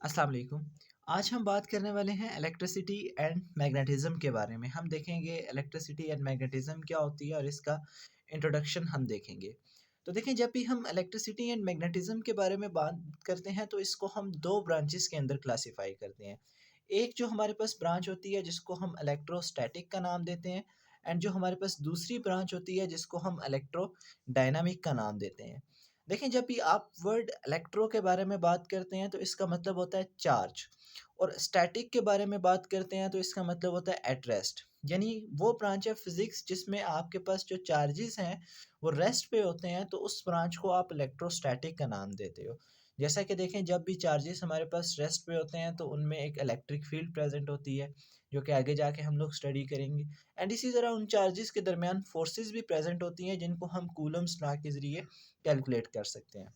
अस्सलाम वालेकुम। आज हम बात करने वाले हैं इलेक्ट्रिसिटी एंड मैग्नेटिज़्म के बारे में। हम देखेंगे इलेक्ट्रिसिटी एंड मैग्नेटिज़्म क्या होती है और इसका इंट्रोडक्शन हम देखेंगे। तो देखें, जब भी हम इलेक्ट्रिसिटी एंड मैग्नेटिज़्म के बारे में बात करते हैं तो इसको हम 2 ब्रांचेज़ के अंदर क्लासिफ़ाई करते हैं। एक जो हमारे पास ब्रांच होती है जिसको हम इलेक्ट्रोस्टैटिक का नाम देते हैं, एंड जो हमारे पास दूसरी ब्रांच होती है जिसको हम इलेक्ट्रोडायनामिक का नाम देते हैं। देखें, जब भी आप वर्ड इलेक्ट्रो के बारे में बात करते हैं तो इसका मतलब होता है चार्ज, और स्टैटिक के बारे में बात करते हैं तो इसका मतलब होता है एट रेस्ट। यानी वो ब्रांच है फिजिक्स जिसमें आपके पास जो चार्जेस हैं वो रेस्ट पे होते हैं, तो उस ब्रांच को आप इलेक्ट्रोस्टैटिक का नाम देते हो। जैसा कि देखें, जब भी चार्जेस हमारे पास रेस्ट पे होते हैं तो उनमें एक इलेक्ट्रिक फील्ड प्रेजेंट होती है, जो कि आगे जाके हम लोग स्टडी करेंगे। एंड इसी तरह उन चार्जेस के दरमियान फोर्सेस भी प्रेजेंट होती हैं जिनको हम कूलम्स लॉ के ज़रिए कैलकुलेट कर सकते हैं।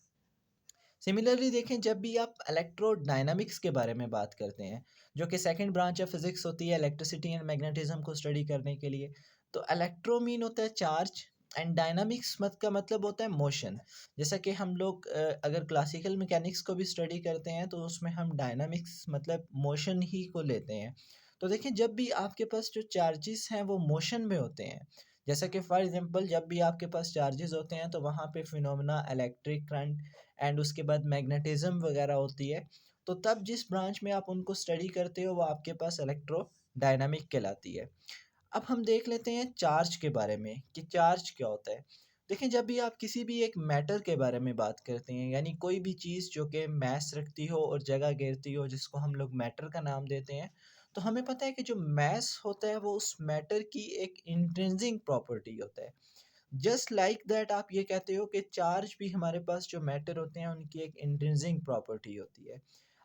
सिमिलरली देखें, जब भी आप इलेक्ट्रोडायनामिक्स के बारे में बात करते हैं, जो कि सेकंड ब्रांच ऑफ फिजिक्स होती है इलेक्ट्रिसिटी एंड मैग्नेटिज्म को स्टडी करने के लिए, तो इलेक्ट्रो मीन होता है चार्ज, एंड डायनामिक्स का मतलब होता है मोशन। जैसा कि हम लोग अगर क्लासिकल मैकेनिक्स को भी स्टडी करते हैं तो उसमें हम डायनामिक्स मतलब मोशन ही को लेते हैं। तो देखें, जब भी आपके पास जो चार्जेस हैं वो मोशन में होते हैं, जैसा कि फॉर एग्जांपल जब भी आपके पास चार्जेस होते हैं तो वहाँ पे फिनोमेना इलेक्ट्रिक करंट एंड उसके बाद मैग्नेटिज्म वगैरह होती है। तो तब जिस ब्रांच में आप उनको स्टडी करते हो वो आपके पास इलेक्ट्रो डायनामिक कहलाती है। अब हम देख लेते हैं चार्ज के बारे में कि चार्ज क्या होता है। देखें, जब भी आप किसी भी एक मैटर के बारे में बात करते हैं, यानी कोई भी चीज़ जो कि मैस रखती हो और जगह घेरती हो, जिसको हम लोग मैटर का नाम देते हैं, तो हमें पता है कि जो मैस होता है वो उस मैटर की एक इंट्रिंसिक प्रॉपर्टी होता है। जस्ट लाइक दैट आप ये कहते हो कि चार्ज भी हमारे पास जो मैटर होते हैं उनकी एक इंट्रिंसिक प्रॉपर्टी होती है।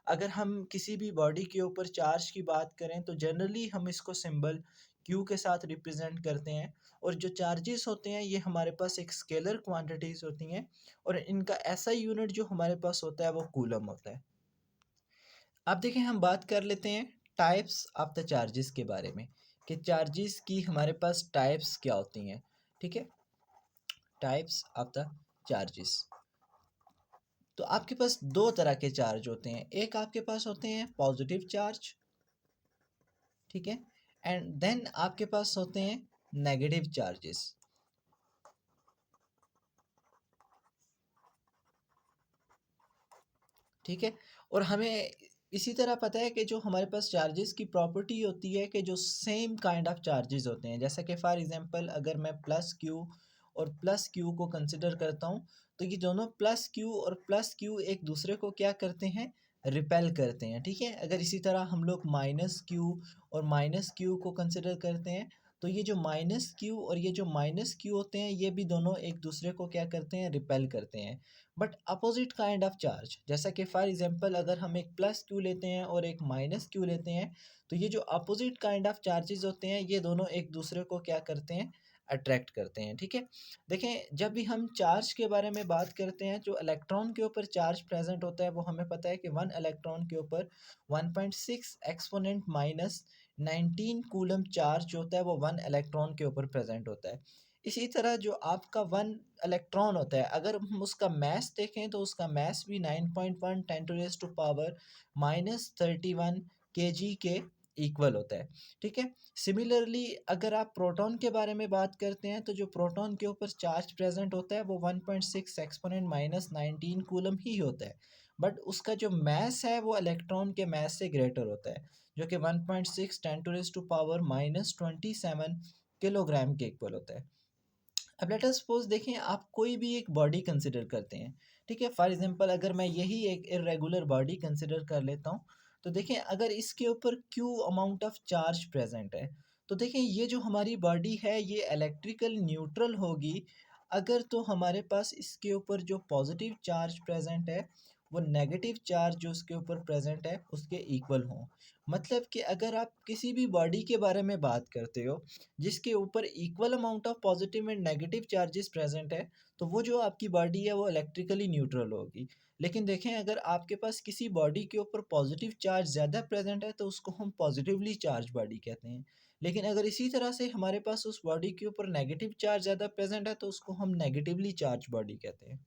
अगर हम किसी भी बॉडी के ऊपर चार्ज की बात करें तो जनरली हम इसको सिंबल क्यू के साथ रिप्रेजेंट करते हैं, और जो चार्जेस होते हैं ये हमारे पास एक स्केलर क्वांटिटीज़ होती हैं, और इनका ऐसा यूनिट जो हमारे पास होता है वो कूलम होता है। अब देखें, हम बात कर लेते हैं टाइप्स ऑफ द चार्जेस के बारे में कि चार्जेस की हमारे पास टाइप्स क्या होती हैं। ठीक है, टाइप्स ऑफ द चार्जेस। तो आपके पास दो तरह के चार्ज होते हैं, एक आपके पास होते हैं पॉजिटिव चार्ज, ठीक है, एंड देन आपके पास होते हैं नेगेटिव चार्जेस। ठीक है, और हमें इसी तरह पता है कि जो हमारे पास चार्जेस की प्रॉपर्टी होती है कि जो सेम काइंड ऑफ चार्जेस होते हैं, जैसा कि फॉर एग्जांपल अगर मैं प्लस क्यू और प्लस क्यू को कंसिडर करता हूँ, तो ये दोनों प्लस क्यू और प्लस क्यू एक दूसरे को क्या करते हैं, रिपेल करते हैं। ठीक है, अगर इसी तरह हम लोग माइनस क्यू और माइनस क्यू को कंसिडर करते हैं, तो ये जो माइनस क्यू और ये जो माइनस क्यू होते हैं ये भी दोनों एक दूसरे को क्या करते हैं, रिपेल करते हैं, but opposite kind of charge. जैसा कि फॉर एग्जांपल अगर हम एक प्लस क्यू लेते हैं और एक माइनस क्यू लेते हैं, तो ये जो अपोजिट काइंड ऑफ चार्जेस होते हैं ये दोनों एक दूसरे को क्या करते हैं, अट्रैक्ट करते हैं। ठीक है, देखें, जब भी हम चार्ज के बारे में बात करते हैं, जो इलेक्ट्रॉन के ऊपर चार्ज प्रेजेंट होता है वो हमें पता है कि वन इलेक्ट्रॉन के ऊपर 1.6 एक्सपोनेंट माइनस 19 कूलम चार्ज जो होता है वो वन इलेक्ट्रॉन के ऊपर प्रेजेंट होता है। इसी तरह जो आपका वन इलेक्ट्रॉन होता है, अगर हम उसका मैस देखें तो उसका मैस भी 9.1 10⁻³ kg के इक्वल होता है। ठीक है, सिमिलरली अगर आप प्रोटॉन के बारे में बात करते हैं तो जो प्रोटॉन के ऊपर चार्ज प्रेजेंट होता है वो 1.6 एक्सपोनेंट माइनस 19 कूलम ही होता है, बट उसका जो मैस है वो इलेक्ट्रॉन के मैस से ग्रेटर होता है, जो कि 1.6 10⁻27 किलोग्राम के इक्वल होता है। अब लेट अस सपोज देखें, आप कोई भी एक बॉडी कंसिडर करते हैं। ठीक है, फॉर एग्जांपल अगर मैं यही एक इरेगुलर बॉडी कंसिडर कर लेता हूँ, तो देखें अगर इसके ऊपर Q amount of charge present है, तो देखें ये जो हमारी बॉडी है ये इलेक्ट्रिकल न्यूट्रल होगी अगर तो हमारे पास इसके ऊपर जो पॉजिटिव चार्ज प्रेजेंट है वो नेगेटिव चार्ज जो उसके ऊपर प्रेजेंट है उसके इक्वल हों। मतलब कि अगर आप किसी भी बॉडी के बारे में बात करते हो जिसके ऊपर equal amount of positive and negative charges present है, तो वो जो आपकी बॉडी है वो इलेक्ट्रिकली न्यूट्रल होगी। लेकिन देखें, अगर आपके पास किसी बॉडी के ऊपर पॉजिटिव चार्ज ज़्यादा प्रेजेंट है तो उसको हम पॉजिटिवली चार्ज बॉडी कहते हैं। लेकिन अगर इसी तरह से हमारे पास उस बॉडी के ऊपर नेगेटिव चार्ज ज़्यादा प्रेजेंट है तो उसको हम नेगेटिवली चार्ज बॉडी कहते हैं।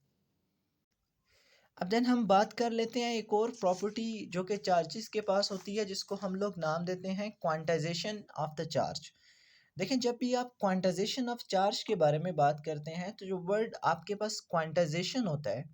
अब देन हम बात कर लेते हैं एक और प्रॉपर्टी जो कि चार्जेस के पास होती है, जिसको हम लोग नाम देते हैं क्वांटाइजेशन ऑफ द चार्ज। देखें, जब भी आप क्वांटाइजेशन ऑफ चार्ज के बारे में बात करते हैं तो जो वर्ड आपके पास क्वांटाइजेशन होता है,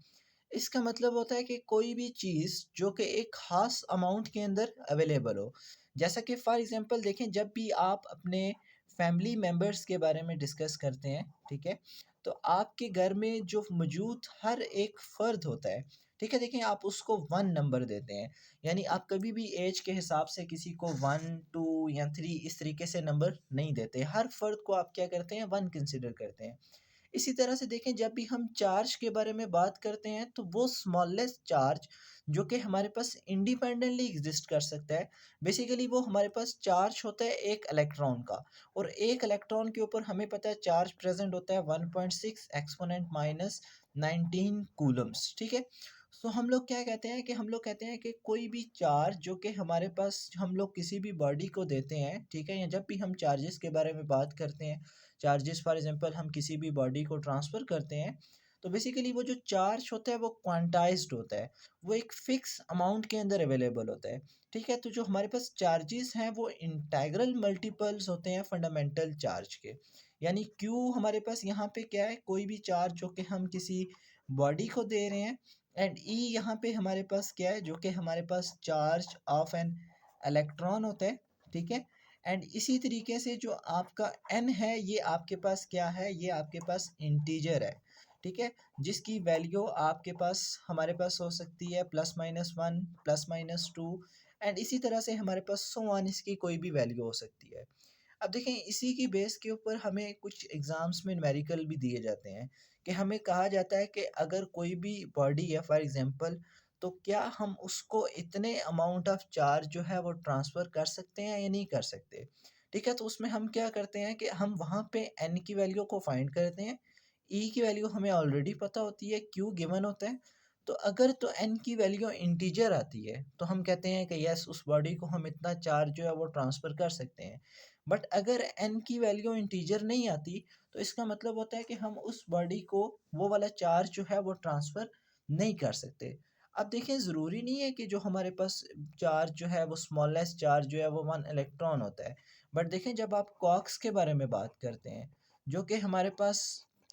इसका मतलब होता है कि कोई भी चीज़ जो कि एक ख़ास अमाउंट के अंदर अवेलेबल हो। जैसा कि फ़ॉर एग्ज़ाम्पल देखें, जब भी आप अपने फैमिली मेंबर्स के बारे में डिस्कस करते हैं, ठीक है? तो आपके घर में जो मौजूद हर एक फ़र्द होता है, ठीक है? देखें, आप उसको 1 नंबर देते हैं। यानी आप कभी भी ऐज के हिसाब से किसी को 1, 2 या 3 इस तरीके से नंबर नहीं देते। हर फ़र्द को आप क्या करते हैं, 1 कंसीडर करते हैं। इसी तरह से देखें, जब भी हम चार्ज के बारे में बात करते हैं तो वो स्मॉलेस्ट चार्ज जो कि हमारे पास इंडिपेंडेंटली एग्जिस्ट कर सकता है, बेसिकली वो हमारे पास चार्ज होता है एक इलेक्ट्रॉन का। और एक इलेक्ट्रॉन के ऊपर हमें पता है चार्ज प्रेजेंट होता है 1.6 एक्सपोनेंट माइनस 19 कूलम्स, ठीक है? सो हम लोग क्या कहते हैं कि हम लोग कहते हैं कि कोई भी चार्ज जो कि हमारे पास हम लोग किसी भी बॉडी को देते हैं, ठीक है? या जब भी हम चार्जेस के बारे में बात करते हैं, चार्जेस फॉर एग्जांपल हम किसी भी बॉडी को ट्रांसफ़र करते हैं, तो बेसिकली वो जो चार्ज होता है वो क्वांटाइज्ड होता है। वो एक फ़िक्स अमाउंट के अंदर अवेलेबल होता है, ठीक है? तो जो हमारे पास चार्जेस हैं वो इंटेग्रल मल्टीपल्स होते हैं फंडामेंटल चार्ज के। यानी क्यू हमारे पास यहाँ पे क्या है, कोई भी चार्ज जो कि हम किसी बॉडी को दे रहे हैं, एंड ई यहाँ पे हमारे पास क्या है, जो कि हमारे पास चार्ज ऑफ एन इलेक्ट्रॉन होता है, ठीक है? एंड इसी तरीके से जो आपका n है, ये आपके पास क्या है, ये आपके पास इंटीजर है, ठीक है? जिसकी वैल्यू आपके पास हमारे पास हो सकती है +-1 +-2 एंड इसी तरह से हमारे पास सो ऑन, इसकी कोई भी वैल्यू हो सकती है। अब देखें, इसी की बेस के ऊपर हमें कुछ एग्ज़ाम्स में न्यूमेरिकल भी दिए जाते हैं कि हमें कहा जाता है कि अगर कोई भी बॉडी है फॉर एग्ज़ाम्पल, तो क्या हम उसको इतने अमाउंट ऑफ चार्ज जो है वो ट्रांसफ़र कर सकते हैं या नहीं कर सकते, ठीक है? तो उसमें हम क्या करते हैं कि हम वहाँ पे n की वैल्यू को फाइंड करते हैं, e की वैल्यू हमें ऑलरेडी पता होती है, q गिवन होता है। तो अगर तो n की वैल्यू इंटीजर आती है तो हम कहते हैं कि यस, उस बॉडी को हम इतना चार्ज जो है वो ट्रांसफ़र कर सकते हैं। बट अगर n की वैल्यू इंटीजर नहीं आती, तो इसका मतलब होता है कि हम उस बॉडी को वो वाला चार्ज जो है वो ट्रांसफ़र नहीं कर सकते। अब देखें, ज़रूरी नहीं है कि जो हमारे पास चार्ज जो है वो स्मॉलेस्ट चार्ज जो है वो 1 इलेक्ट्रॉन होता है। बट देखें, जब आप क्वार्क्स के बारे में बात करते हैं, जो कि हमारे पास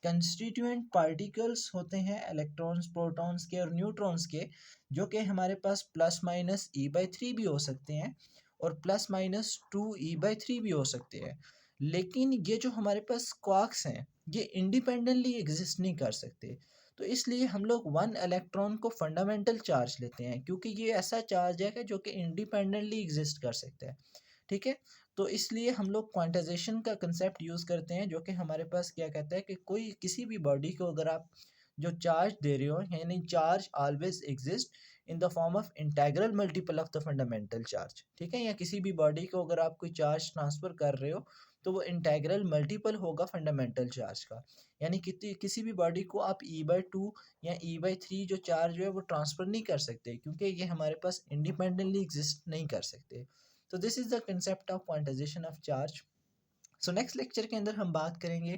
कंस्टिट्यूएंट पार्टिकल्स होते हैं इलेक्ट्रॉन्स, प्रोटॉन्स के और न्यूट्रॉन्स के, जो कि हमारे पास +-e/3 भी हो सकते हैं और +-2e/3 भी हो सकते हैं। लेकिन ये जो हमारे पास क्वार्क्स हैं, ये इंडिपेंडेंटली एग्जिस्ट नहीं कर सकते। तो इसलिए हम लोग 1 इलेक्ट्रॉन को फंडामेंटल चार्ज लेते हैं, क्योंकि ये ऐसा चार्ज है कि जो कि इंडिपेंडेंटली एग्जिस्ट कर सकता है, ठीक है? तो इसलिए हम लोग क्वांटाइजेशन का कंसेप्ट यूज़ करते हैं, जो कि हमारे पास क्या कहता है कि कोई किसी भी बॉडी को अगर आप जो चार्ज दे रहे हो, यानी charge always exist in the form of integral multiple of the fundamental charge, ठीक है? या किसी भी बॉडी को अगर आप कोई चार्ज ट्रांसफ़र कर रहे हो, तो वो इंटेग्रल मल्टीपल होगा फंडामेंटल चार्ज का। यानी किसी भी बॉडी को आप e/2 या e/3 जो चार्ज है वो ट्रांसफ़र नहीं कर सकते, क्योंकि ये हमारे पास इंडिपेंडेंटली एग्जिस्ट नहीं कर सकते। तो this is the concept of quantization of charge. So next lecture के अंदर हम बात करेंगे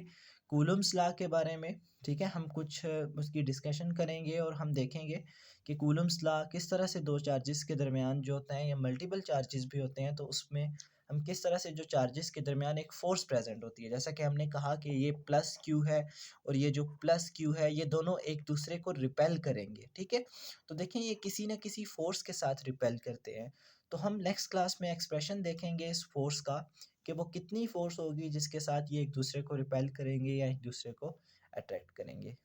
कूलम्स लॉ के बारे में, ठीक है? हम कुछ उसकी डिस्कशन करेंगे और हम देखेंगे कि कूलम्स लॉ किस तरह से दो चार्जेस के दरमियान जो होता है, या मल्टीपल चार्जेस भी होते हैं, तो उसमें हम किस तरह से जो चार्जेस के दरमियान एक फ़ोर्स प्रेजेंट होती है। जैसा कि हमने कहा कि ये प्लस क्यू है और ये जो प्लस क्यू है, ये दोनों एक दूसरे को रिपेल करेंगे, ठीक है? तो देखें, ये किसी न किसी फ़ोर्स के साथ रिपेल करते हैं। तो हम नेक्स्ट क्लास में एक्सप्रेशन देखेंगे इस फ़ोर्स का, कि वो कितनी फ़ोर्स होगी जिसके साथ ये एक दूसरे को रिपेल करेंगे या एक दूसरे को अट्रैक्ट करेंगे।